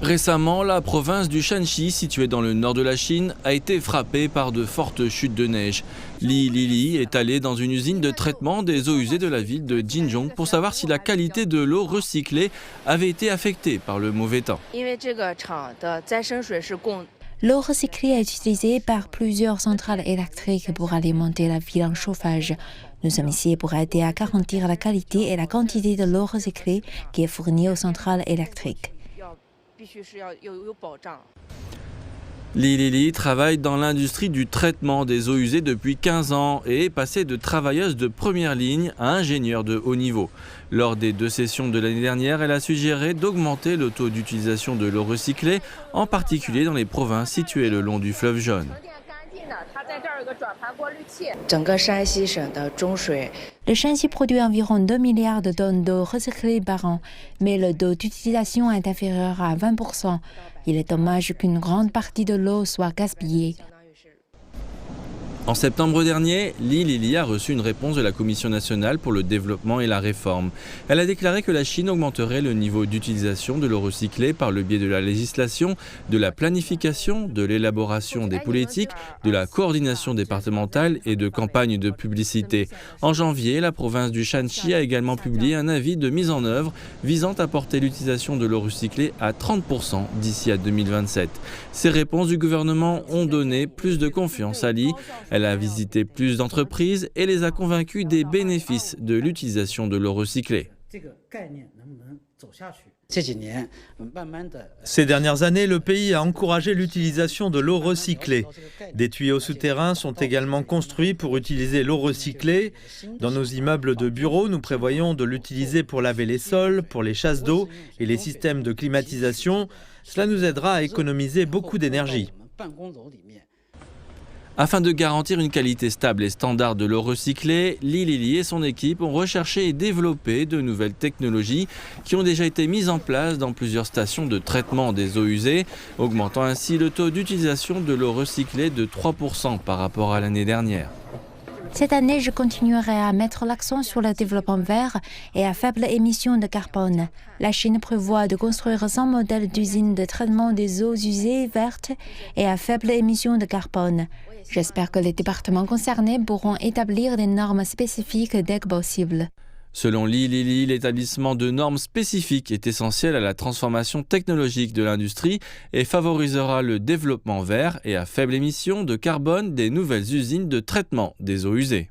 Récemment, la province du Shanxi, située dans le nord de la Chine, a été frappée par de fortes chutes de neige. Li Lili est allée dans une usine de traitement des eaux usées de la ville de Jinzhong pour savoir si la qualité de l'eau recyclée avait été affectée par le mauvais temps. L'eau recyclée est utilisée par plusieurs centrales électriques pour alimenter la ville en chauffage. Nous sommes ici pour aider à garantir la qualité et la quantité de l'eau recyclée qui est fournie aux centrales électriques. Li Lili travaille dans l'industrie du traitement des eaux usées depuis 15 ans et est passée de travailleuse de première ligne à ingénieure de haut niveau. Lors des 2 sessions de l'année dernière, elle a suggéré d'augmenter le taux d'utilisation de l'eau recyclée, en particulier dans les provinces situées le long du fleuve Jaune. Le Shanxi produit environ 2 milliards de tonnes d'eau recyclée par an, mais le taux d'utilisation est inférieur à 20%. Il est dommage qu'une grande partie de l'eau soit gaspillée. En septembre dernier, Li Lili a reçu une réponse de la Commission nationale pour le développement et la réforme. Elle a déclaré que la Chine augmenterait le niveau d'utilisation de l'eau recyclée par le biais de la législation, de la planification, de l'élaboration des politiques, de la coordination départementale et de campagnes de publicité. En janvier, la province du Shanxi a également publié un avis de mise en œuvre visant à porter l'utilisation de l'eau recyclée à 30% d'ici à 2027. Ces réponses du gouvernement ont donné plus de confiance à Li. Elle a visité plus d'entreprises et les a convaincus des bénéfices de l'utilisation de l'eau recyclée. Ces dernières années, le pays a encouragé l'utilisation de l'eau recyclée. Des tuyaux souterrains sont également construits pour utiliser l'eau recyclée. Dans nos immeubles de bureaux, nous prévoyons de l'utiliser pour laver les sols, pour les chasses d'eau et les systèmes de climatisation. Cela nous aidera à économiser beaucoup d'énergie. Afin de garantir une qualité stable et standard de l'eau recyclée, Li Lili et son équipe ont recherché et développé de nouvelles technologies qui ont déjà été mises en place dans plusieurs stations de traitement des eaux usées, augmentant ainsi le taux d'utilisation de l'eau recyclée de 3% par rapport à l'année dernière. Cette année, je continuerai à mettre l'accent sur le développement vert et à faible émission de carbone. La Chine prévoit de construire 100 modèles d'usines de traitement des eaux usées vertes et à faible émission de carbone. J'espère que les départements concernés pourront établir des normes spécifiques dès que possible. Selon Li Lili, l'établissement de normes spécifiques est essentiel à la transformation technologique de l'industrie et favorisera le développement vert et à faible émission de carbone des nouvelles usines de traitement des eaux usées.